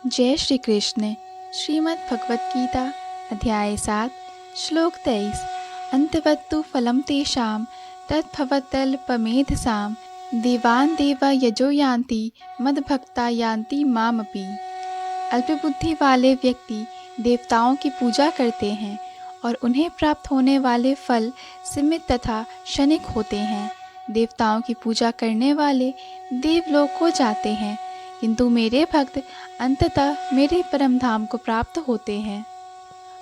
जय श्री कृष्ण। श्रीमद् भगवत गीता अध्याय 7 श्लोक 23। अंतवत्तु फलं तेषां तद्भवतल्पमेधसां देवान् देवा यजो यान्ति मद्भक्ता यान्ति मामपि। अल्पबुद्धि वाले व्यक्ति देवताओं की पूजा करते हैं और उन्हें प्राप्त होने वाले फल सीमित तथा क्षणिक होते हैं। देवताओं की पूजा करने वाले देवलोक को जाते हैं, किंतु मेरे भक्त अंततः मेरे परम धाम को प्राप्त होते हैं।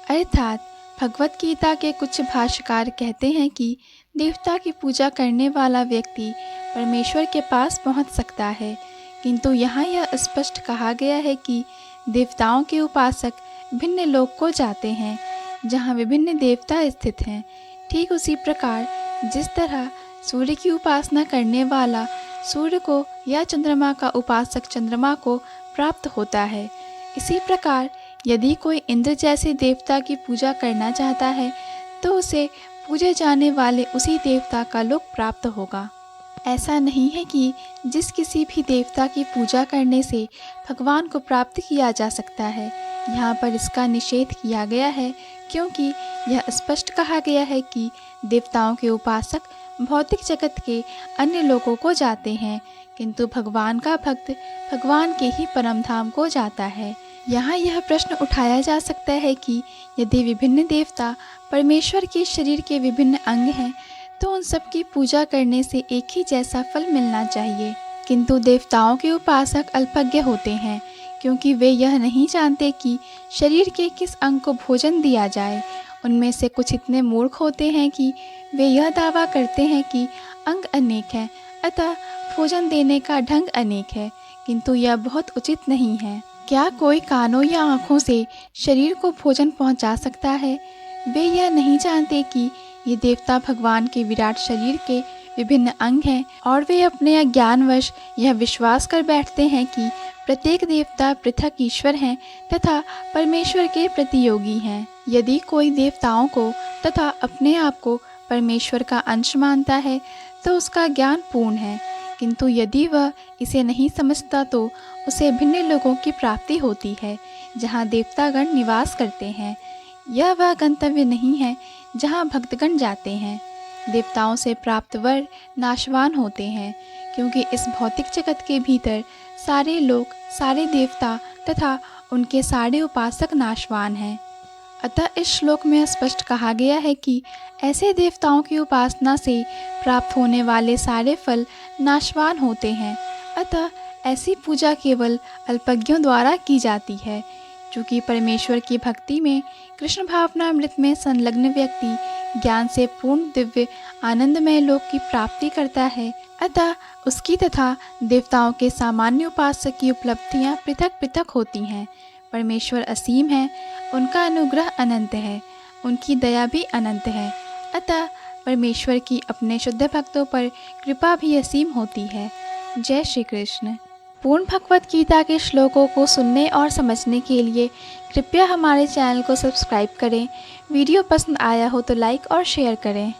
अर्थात भगवत गीता के कुछ भाष्यकार कहते हैं कि देवता की पूजा करने वाला व्यक्ति परमेश्वर के पास पहुंच सकता है, किंतु यहाँ यह स्पष्ट कहा गया है कि देवताओं के उपासक भिन्न लोक को जाते हैं जहाँ विभिन्न देवता स्थित हैं। ठीक उसी प्रकार जिस तरह सूर्य की उपासना करने वाला सूर्य को या चंद्रमा का उपासक चंद्रमा को प्राप्त होता है, इसी प्रकार यदि कोई इंद्र जैसे देवता की पूजा करना चाहता है तो उसे पूजे जाने वाले उसी देवता का लोक प्राप्त होगा। ऐसा नहीं है कि जिस किसी भी देवता की पूजा करने से भगवान को प्राप्त किया जा सकता है। यहाँ पर इसका निषेध किया गया है, क्योंकि यह स्पष्ट कहा गया है कि देवताओं के उपासक भौतिक जगत के अन्य लोगों को जाते हैं, किंतु भगवान का भक्त भगवान के ही परम धाम को जाता है। यहाँ यह प्रश्न उठाया जा सकता है कि यदि विभिन्न देवता परमेश्वर के शरीर के विभिन्न अंग हैं तो उन सब की पूजा करने से एक ही जैसा फल मिलना चाहिए, किंतु देवताओं के उपासक अल्पज्ञ होते हैं, क्योंकि वे यह नहीं जानते कि शरीर के किस अंग को भोजन दिया जाए। उनमें से कुछ इतने मूर्ख होते हैं कि वे यह दावा करते हैं कि अंग अनेक हैं, अतः भोजन देने का ढंग अनेक है, किंतु यह बहुत उचित नहीं है। क्या कोई कानों या आँखों से शरीर को भोजन पहुँचा सकता है? वे यह नहीं जानते कि ये देवता भगवान के विराट शरीर के विभिन्न अंग हैं, और वे अपने अज्ञानवश यह विश्वास कर बैठते हैं कि प्रत्येक देवता पृथक ईश्वर हैं तथा परमेश्वर के प्रतियोगी हैं। यदि कोई देवताओं को तथा अपने आप को परमेश्वर का अंश मानता है तो उसका ज्ञान पूर्ण है, किंतु यदि वह इसे नहीं समझता तो उसे भिन्न लोगों की प्राप्ति होती है जहाँ देवतागण निवास करते हैं। यह वह गंतव्य नहीं है जहाँ भक्तगण जाते हैं। देवताओं से प्राप्त वर नाशवान होते हैं, क्योंकि इस भौतिक जगत के भीतर सारे लोग, सारे देवता तथा उनके सारे उपासक नाशवान हैं। अतः इस श्लोक में स्पष्ट कहा गया है कि ऐसे देवताओं की उपासना से प्राप्त होने वाले सारे फल नाशवान होते हैं। अतः ऐसी पूजा केवल अल्पज्ञों द्वारा की जाती है। चूँकि परमेश्वर की भक्ति में कृष्ण भावनामृत में संलग्न व्यक्ति ज्ञान से पूर्ण दिव्य आनंदमय लोक की प्राप्ति करता है, अतः उसकी तथा देवताओं के सामान्य उपासक की उपलब्धियाँ पृथक पृथक होती हैं। परमेश्वर असीम है, उनका अनुग्रह अनंत है, उनकी दया भी अनंत है, अतः परमेश्वर की अपने शुद्ध भक्तों पर कृपा भी असीम होती है। जय श्री कृष्ण। पूर्ण भगवत गीता के श्लोकों को सुनने और समझने के लिए कृपया हमारे चैनल को सब्सक्राइब करें। वीडियो पसंद आया हो तो लाइक और शेयर करें।